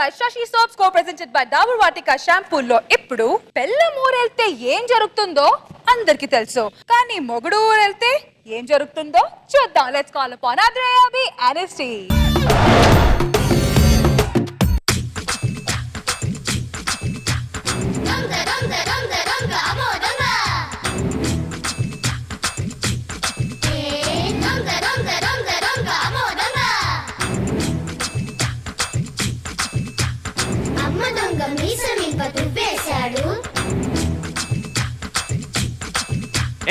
by Shashi Soaps, co-presented by Dabur Vatika shampoo లో ఇప్పుడు పెళ్ళం ఊరెళ్తే ఏం జరుగుతుందో అందరికీ తెలుసు. కానీ మొగుడు ఊరెళ్తే ఏం జరుగుతుందో చూద్దాం. Let's call upon Adreyabi Anesti.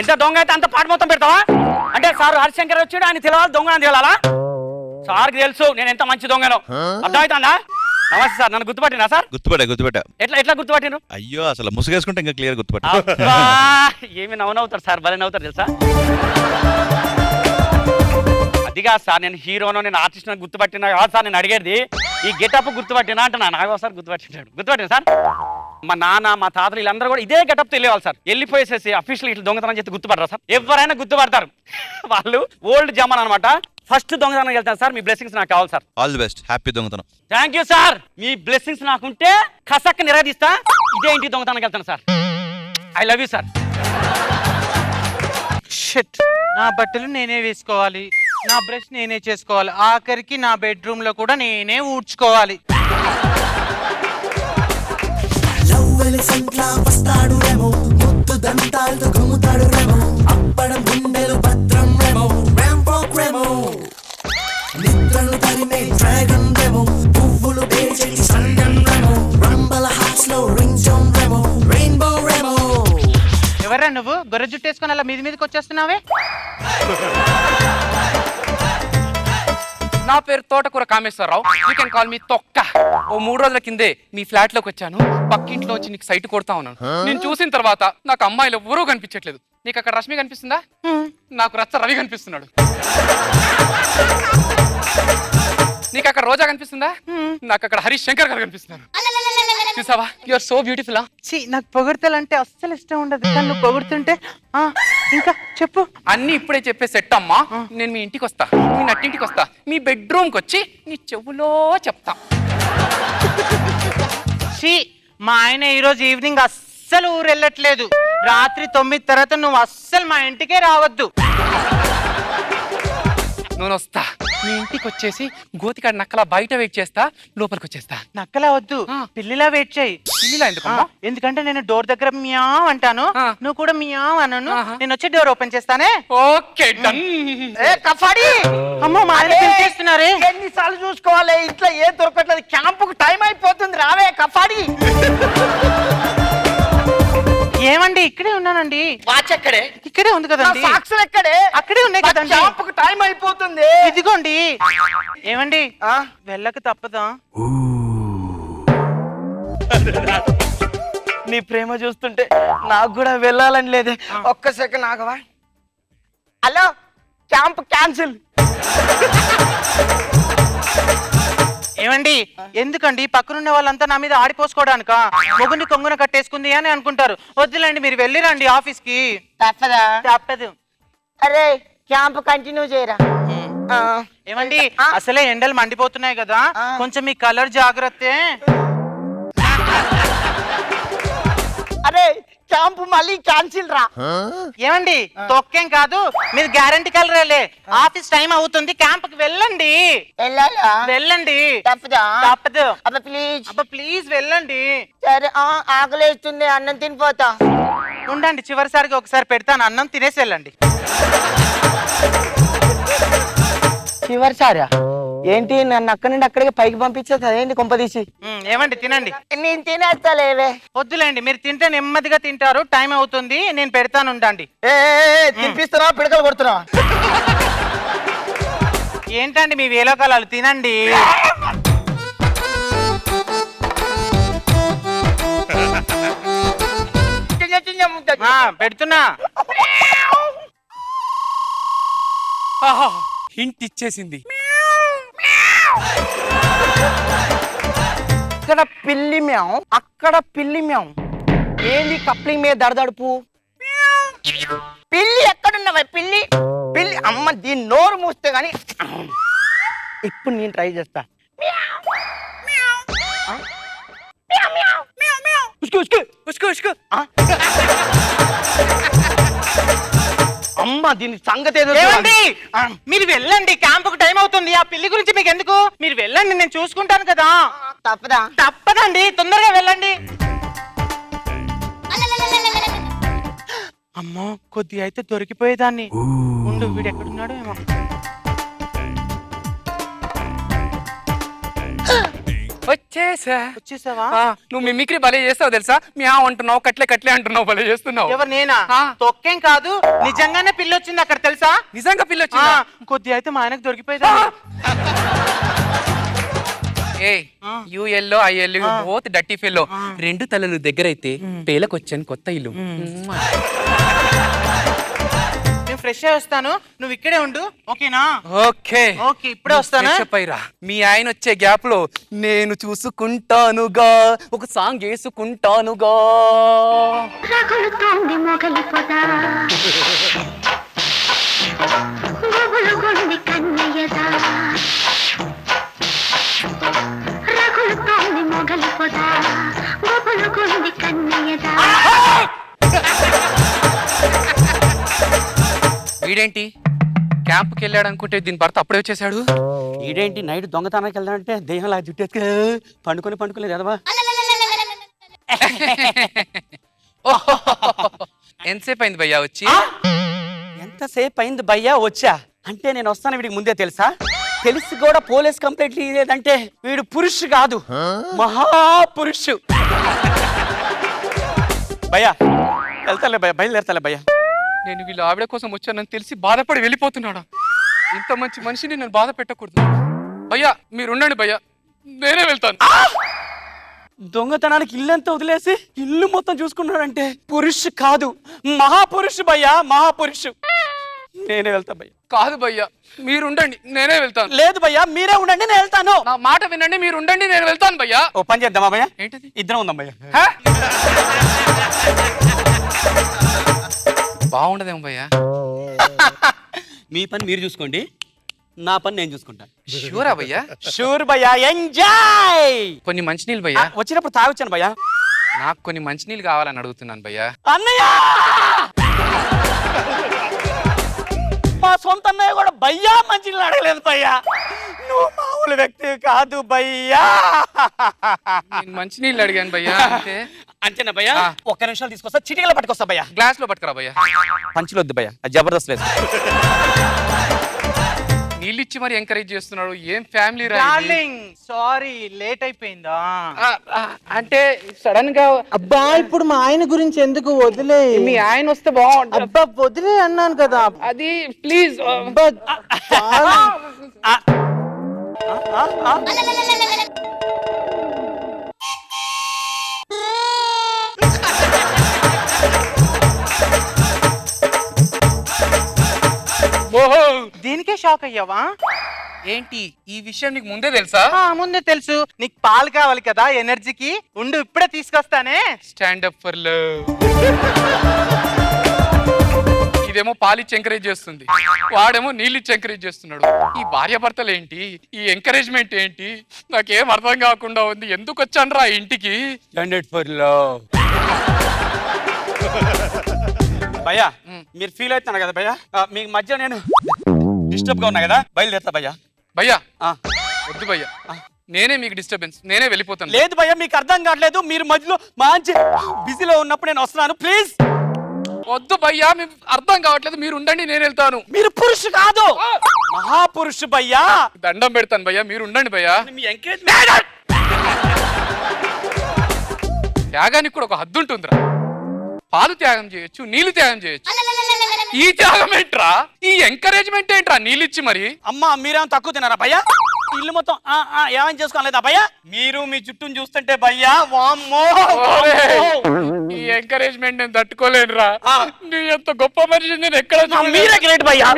ఎంత దొంగ అయితే అంత పాట మొత్తం పెడతావా? అంటే సార్ హరిశంకర్ వచ్చాడు, ఆయన తెలవాలి, దొంగ అని తెలాలా? సార్కి తెలుసు నేను ఎంత మంచి దొంగనో. అర్థమవుతుందా? నమస్తే సార్, నన్ను గుర్తుపట్టినా సార్? గుర్తుపట్టా. ఎట్లా గుర్తుపట్టిను? అయ్యో అసలు ముసుగేసుకుంటే ఇంకా క్లియర్ గుర్తుపట్టా. ఏమి నవ్వుతారు సార్, భలే నవ్వుతారు తెలుసా? అదిగా సార్, నేను హీరోనో నేను ఆర్టిస్ట్ గుర్తుపట్టినా కాదు సార్ నేను అడిగేది. ఈ గెటప్ గుర్తుపట్టినా అంటే నాగో సార్ గుర్తుపట్టిన సార్. మా నాన్న మా తాతలు వీళ్ళందరూ కూడా ఇదే గెటప్ తెలియాలి సార్. వెళ్ళిపోయేసేసి అఫీషియల్ ఇట్లా దొంగతనం చేస్తే గుర్తుపడరా సార్? ఎవరైనా గుర్తుపడతారు, వాళ్ళు ఓల్డ్ జమాన్ అనమాట. ఫస్ట్ దొంగతనం వెళ్తాను సార్, మీ బ్లెస్సింగ్స్ నాకు కావాలి sir. All the best, happy దొంగతనం. థ్యాంక్ యూ సార్, మీ బ్లెస్సింగ్స్ నాకుంటే కసక్క నిరాధిస్తా. ఇదే ఇంటి దొంగతనానికి వెళ్తాను సార్. I love you sir. Shit, నా బట్టలు నేనే వేసుకోవాలి, నా బ్రష్ నేనే చేసుకోవాలి, ఆఖరికి నా బెడ్రూమ్ లో కూడా నేనే ఊడ్చుకోవాలి. ఎవరా నువ్వు గొర్రె జుట్టేసుకొని అలా మీదికి వచ్చేస్తున్నావే? నా పేరు తోటకూర Kameswara Rao. You can call me తొక్క. ఓ 3 రోజుల కిందే మీ ఫ్లాట్ లోకి వచ్చాను. పక్కింట్లో వచ్చి నీకు సైట్ కొడతా ఉన్నాను. నేను చూసిన తర్వాత నాకు అమ్మాయిలు ఎవరూ కనిపించట్లేదు. నీకు అక్కడ రష్మి కనిపిస్తుందా? నాకు రచ్చ రవి కనిపిస్తున్నాడు. నీకు అక్కడ రోజా కనిపిస్తుందా? నాకు అక్కడ హరీష్ శంకర్ గారు కనిపిస్తున్నారు. చూసావా, యు ఆర్ సో బ్యూటిఫుల్. నాకు పొగడతలంటే అస్సలు ఇష్టం ఉండదు, కానీ నువ్వు పొగుడుతుంటే ఇంకా చెప్పు. అన్ని ఇప్పుడే చెప్పే సెట్ అమ్మా. నేను మీ ఇంటికి వస్తా, మీ నట్టింటికి వస్తా, మీ బెడ్రూమ్కి వచ్చి నీ చెవులో చెప్తా. మా ఆయన ఈరోజు ఈవినింగ్ అస్సలు ఊరు వెళ్ళట్లేదు. రాత్రి 9 తర్వాత నువ్వు అస్సలు మా ఇంటికే రావద్దు. నేను వస్తా, మీ ఇంటికి వచ్చేసి గోతికాడ నక్కలా బయట వెయిట్ చేస్తా, లోపలికి వచ్చేస్తా. నక్కలా వద్దు, పిల్లిలా వెయిట్ చేయి. పిల్లిలా ఎందుకమ్మా? ఎందుకంటే నేను డోర్ దగ్గర మియావ్ అంటాను, నువ్వు కూడా మియావ్ అన్నాను. నేను వచ్చి డోర్ ఓపెన్ చేస్తానే. Okay done. అమ్మో, మా ఆయన పిలిచేస్తున్నారే. ఎన్నిసార్లు చూసుకోవాలి, ఇంట్లో ఏం దొరకట్లేదు. క్యాంపుకు టైం అయిపోతుంది, రావే కఫాడి. ఏమండి, ఇక్కడే ఉన్నానండి. వాచ్ ఎక్కడే? ఇక్కడే ఉంది కదండి. సాక్సులు ఎక్కడే? అక్కడే ఉన్నాయి కదండి. క్యాంపుకు టైం అయిపోతుంది. ఇదిగోండి. ఏమండి, వెళ్ళక తప్పదా? నీ ప్రేమ చూస్తుంటే నాకు కూడా వెళ్ళాలని లేదే. ఒక్క సెకండ్ ఆగవా? Hello, camp cancel. ఏమండి, ఎందుకండి పక్కనున్న వాళ్ళంతా నా మీద ఆడిపోసుకోవడానికా? మొగుని కొంగున కట్టేసుకుంది అని అనుకుంటారు. వద్దులేండి, మీరు వెళ్ళిరండి ఆఫీస్ కి. తప్పదు. అరే, క్యాంప్ కంటిన్యూ చేయరా. ఏమండి, అసలే ఎండలు మండిపోతున్నాయి కదా, కొంచెం మీ కలర్ జాగ్రత్త. అరే, క్యాంప్ మళ్ళీ క్యాన్సిల్ రా. ఏమండి, తొక్కేం కాదు, మీరు గ్యారంటీ కలరేలే. ఆఫీస్ టైం అవుతుంది, క్యాంప్ కి వెళ్ళండి. వెళ్ళండి. తప్పదు. ప్లీజ్ వెళ్ళండి. సరే, ఆకలేస్తుంది, అన్నం తినిపోతా. ఉండండి, చివరిసారిగా ఒకసారి పెడతాను, అన్నం తినేసి వెళ్ళండి. చివరిసారా? ఏంటి, నన్ను అక్కడి నుండి అక్కడికి పైకి పంపించేది అదేంటి కొంపదీసి? ఏమండి, తినండి. నేను తినేస్తాలేవే. వద్దులేండి, మీరు తింటే నెమ్మదిగా తింటారు. టైం అవుతుంది, నేను పెడతాను, ఉండండి. తినిపిస్తున్నా, పిడకలు కొడుతున్నా. ఏంటండి మీ వేలోకాలాలు? తినండి. పెడుతున్నా. హింట్ ఇచ్చేసింది. ఇక్కడ పిల్లి మ్యావ్, అక్కడ పిల్లి మ్యావ్. ఏంది కప్లింగ్ మీద దడదడుపు? పిల్లి ఎక్కడున్నావా? పిల్లి పిల్లి అమ్మ, దీని నోరు మూస్తే గాని. ఇప్పుడు నేను ట్రై చేస్తా. ఉస్కు ఉస్కు ఉస్కు ఉస్కు అమ్మ దీని సంగతి ఏదో ఏమండి మీరు వెళ్ళండి, క్యాంపుకు టైం అవుతుంది. ఆ పిల్లి గురించి మీకు ఎందుకు, మీరు వెళ్ళండి, నేను చూసుకుంటాను కదా. తప్పదా? తప్పదండి, తొందరగా వెళ్ళండి. అమ్మో కొద్ది అయితే దొరికిపోయేదాన్ని. ఉండు, వీడు ఎక్కడున్నాడో ఏమో. వచ్చేసావా? నువ్వు మిమిక్రీ భలే చేస్తావు తెలుసా? మీ అంటున్నావు, కట్లే కట్లే అంటున్నావు, భలే చేస్తున్నావు. ఎవరు నేనా? తొక్కేం కాదు, నిజంగానే పిల్లి వచ్చింది అక్కడ తెలుసా? నిజంగా పిల్లి వచ్చిందా? కొద్ది అయితే మా ఆయనకు దొరికిపోయేదాన్ని. You yellow I yellow both డట్టి ఫెల్లో. రెండు తలలు దగ్గరైతే పేలకొచ్చాను కొత్త ఇల్లు. నేను ఫ్రెష్ అయ్యి వస్తాను, నువ్వు ఇక్కడే ఉండు, ఓకేనా? ఓకే ఓకే, ఇప్పుడే వస్తాను. మీ ఆయన వచ్చే గ్యాప్ లో నేను చూసుకుంటానుగా, ఒక సాంగ్ వేసుకుంటానుగా. రగులుతోంది మొగలి పొద, గుబులుగొంది కన్నయ్యదా, రగులుతోంది మొగలి పొద, గుబులుగొంది కన్నయ్యదా. వీడేంటి క్యాంప్కి వెళ్ళాడు అనుకుంటే దీని భర్త అప్పుడే వచ్చేసాడు. ఈడేంటి నైట్ దొంగతనానికి వెళ్దామంటే దెయ్యంలా జుట్టేసుకు పండుకోలేదు ఎదవా. ఎంతసేపు అయింది భయ్యా వచ్చి? ఎంతసేపు అయింది భయ్యా వచ్చా అంటే నేను వస్తాను వీడికి ముందే తెలుసా? తెలిసి కూడా పోలీస్ కంప్లైంట్ లేదంటే వీడు పురుషు కాదు, మహాపురుషు. భయ్యా వెళ్తాలే భయ్యా, బయలుదేరతాలే భయ్యా. నేను వీళ్ళ ఆవిడ కోసం వచ్చానని తెలిసి బాధపడి వెళ్ళిపోతున్నాడా? ఇంత మంచి మనిషిని నేను బాధ పెట్టకూడదు. భయ్యా మీరు ఉండండి భయ్యా, నేనే వెళ్తాను. దొంగతనానికి ఇల్లంతా వదిలేసి ఇల్లు మొత్తం చూసుకున్నాడంటే పురుషు కాదు, మహాపురుషు భయ్యా, మహాపురుషు. నేనే వెళ్తా భయ్యా. కాదు భయ్యా మీరు ఉండండి, నేనే వెళ్తాను. లేదు భయ్యా మీరే ఉండండి, నేను వెళ్తాను. నా మాట వినండి, మీరు ఉండండి, నేను వెళ్తాను భయ్యా. ఓ పని చేద్దామా భయ్యా? ఏంటది? ఇద్దరం ఉందాం భయ్యా. బాగుండదేమో భయ్యా. మీ పని మీరు చూసుకోండి, నా పని నేను చూసుకుంటాను. షూరా భయ్యా? షూర్ భయ్యా, ఎంజాయ్. కొన్ని మంచినీళ్ళు భయ్యా. వచ్చినప్పుడు తాగొచ్చాను భయ్యా. నాకు కొన్ని మంచినీళ్ళు కావాలని అడుగుతున్నాను భయ్యా. అన్నయ్య మా సొంత అన్నయ్య కూడా భయ్యా మంచినీళ్ళు అడగలేదు భయ్యా. నువ్వు మామూలు వ్యక్తి కాదు భయ్యా. నేను మంచినీళ్ళు అడిగాను భయ్యా. అంటే అంతేనా భయ్యా? ఒక్క నిమిషాలు తీసుకొస్తా, చిటికలో పట్టుకొస్తా భయ్యా. గ్లాస్ లో పట్టుకురా భయ్యా. పంచులొద్దు భయ్యా, జబర్దస్త్ లేదు. నీళ్ళు ఇచ్చి మరి ఎంకరేజ్ చేస్తున్నాడు. ఏం ఫ్యామిలీ డార్లింగ్ సారీ లేట్ అయిపోయిందా? అంటే సడన్ గా అబ్బా ఇప్పుడు మా ఆయన గురించి ఎందుకు, వదిలే. మీ ఆయన వస్తే బాగుంటుంది. అబ్బా వదిలే అన్నాను కదా. అది ప్లీజ్. అబ్బా చాలా. దీనికే షాక్ అయ్యావా? ఏంటి ఈ విషయం నీకు ముందే తెలుసా? ముందే తెలుసు. నీకు పాలు కావాలి కదా ఎనర్జీకి, ఉండు ఇప్పుడే తీసుకొస్తానే. Stand up for love. ఇదేమో పాలిచ్చి ఎంకరేజ్ చేస్తుంది, వాడేమో నీళ్ళిచ్చి ఎంకరేజ్ చేస్తున్నాడు. ఈ భార్య భర్తలు ఏంటి, ఈ ఎంకరేజ్మెంట్ ఏంటి, నాకేం అర్థం కాకుండా ఉంది. ఎందుకు వచ్చాను రా ఇంటికి? Stand for love. భయ్యా మీరు ఫీల్ అవుతున్నారు కదా భయ్యా, మీకు మధ్య నేను డిస్టర్బ్ గా ఉన్నా కదా, బయలుదేరుతా భయ్యా. భయ్యా వద్దు భయ్యా, నేనే మీకు డిస్టర్బెన్స్, నేనే వెళ్ళిపోతాను. లేదు భయ్యా మీకు అర్థం కావట్లేదు, మీరు మధ్యలో మంచి బిజీలో ఉన్నప్పుడు నేను వస్తున్నాను, ప్లీజ్. వద్దు భయ్యా, మీకు అర్థం కావట్లేదు, మీరు ఉండండి, నేను వెళ్తాను. మీరు పురుషు కాదు, మహాపురుషు భయ్యా. దండం పెడతాను భయ్యా, మీరు ఉండండి భయ్యా. మీ ఎంకరేజ్మెంట్ త్యాగానికి కూడా ఒక హద్దు ఉంటుందిరా. పాలు త్యాగం చేయొచ్చు, నీళ్లు త్యాగం చేయొచ్చు, ఈ త్యాగం ఏంట్రా, ఈ ఎంకరేజ్మెంట్ ఏంట్రా నీళ్ళిచ్చి మరి? అమ్మా మీరేమో తక్కువ తిన్నారా భయ్యా? ఇల్లు మొత్తం ఏమని చేసుకోలేదా భయ్యా? మీరు మీ చుట్టూ చూస్తుంటే భయ్యా వామ్మో, ఈ ఎంకరేజ్మెంట్ నేను తట్టుకోలేనురా. నీ ఎంత గొప్ప మనిషి నేను ఎక్కడ చూడలేదు. మీరే గ్రేట్ భయ్యా.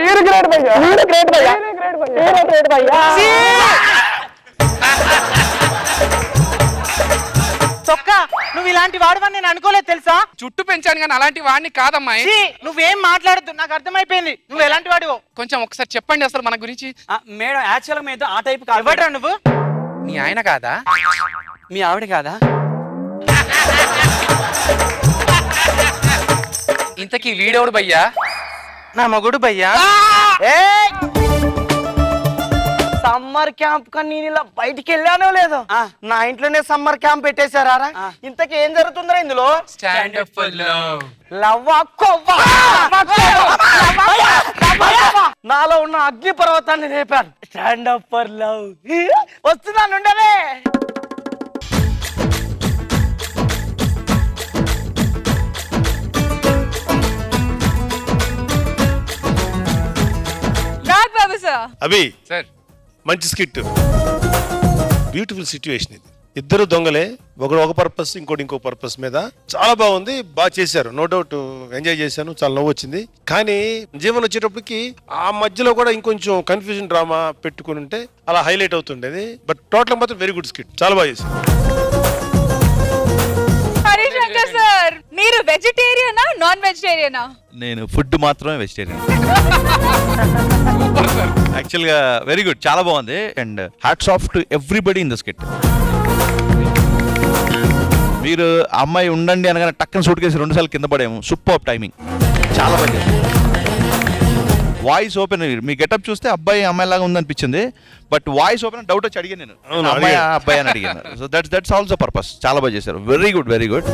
చొక్కా నువ్వు ఇలాంటి వాడవని నేను అనుకోలేదు తెలుసా. చుట్టూ పెంచాను కానీ అలాంటి వాడిని కాదమ్మాయి. నువ్వేం మాట్లాడద్దు, నాకు అర్థమైపోయింది నువ్వు ఎలాంటి వాడివో. కొంచెం ఒకసారి చెప్పండి అసలు మన గురించి. మేడం యాక్చువల్ మీద ఆ టైప్ కాదు. ఎవడ్రా నువ్వు? నీ ఆయన కాదా? మీ ఆవిడ కాదా? ఇంతకీ వీడెవడు భయ్యా? నా మొగుడు భయ్యా. సమ్మర్ క్యాంప్ కానీ నేను ఇలా బయటికి వెళ్ళానో లేదో నా ఇంట్లోనే సమ్మర్ క్యాంప్ పెట్టేశారా? ఇంతకీ ఏం జరుగుతుందిరా ఇందులో? Stand up for love. లవ్వా కొవ్వా? నాలో ఉన్న అగ్ని పర్వతాన్ని రేపారు. స్టాండ్ అప్ ఫర్ లవ్ వస్తున్నాను ఉండవే. నాగబాబు సార్. అభి సార్ మంచి స్కిట్, బ్యూటిఫుల్ సిచ్యువేషన్ ఇది. ఇద్దరు దొంగలే, ఒకడు ఒక పర్పస్, ఇంకోటి ఇంకో పర్పస్ మీద. చాలా బాగుంది, బాగా చేశారు, నో డౌట్ ఎంజాయ్ చేశాను, చాలా నవ్వు వచ్చింది. కానీ జీవన్ వచ్చేటప్పటికి ఆ మధ్యలో కూడా ఇంకొంచెం కన్ఫ్యూజన్ డ్రామా పెట్టుకుని ఉంటే అలా హైలైట్ అవుతుండేది. బట్ టోటల్ మాత్రం వెరీ గుడ్ స్కిట్, చాలా బాగా చేశారు. హరిశంకర్ సార్, మీరు వెజిటేరియనా నాన్ వెజిటేరియనా? నేను ఫుడ్ మాత్రమే వెజిటేరియన్. యాక్చువల్ గా వెరీ గుడ్, చాలా బాగుంది. And hats off to everybody in the skit. మీరు అమ్మాయి ఉండండి అనగానే టక్కన సూట్ కేసి 2 సార్లు కింద పడేము. సూపర్ టైమింగ్, చాలా బాగా. వాయిస్ ఓపెన్, మీ గెటప్ చూస్తే అబ్బాయి అమ్మాయి లాగా ఉందనిపించింది. బట్ వాయిస్ ఓపెన్ డౌట్ వచ్చి అడిగాను నేను, అమ్మాయి అబ్బాయి అని అడిగాను. So that's also purpose. చాలా బాగా చేశారు, వెరీ గుడ్, వెరీ గుడ్.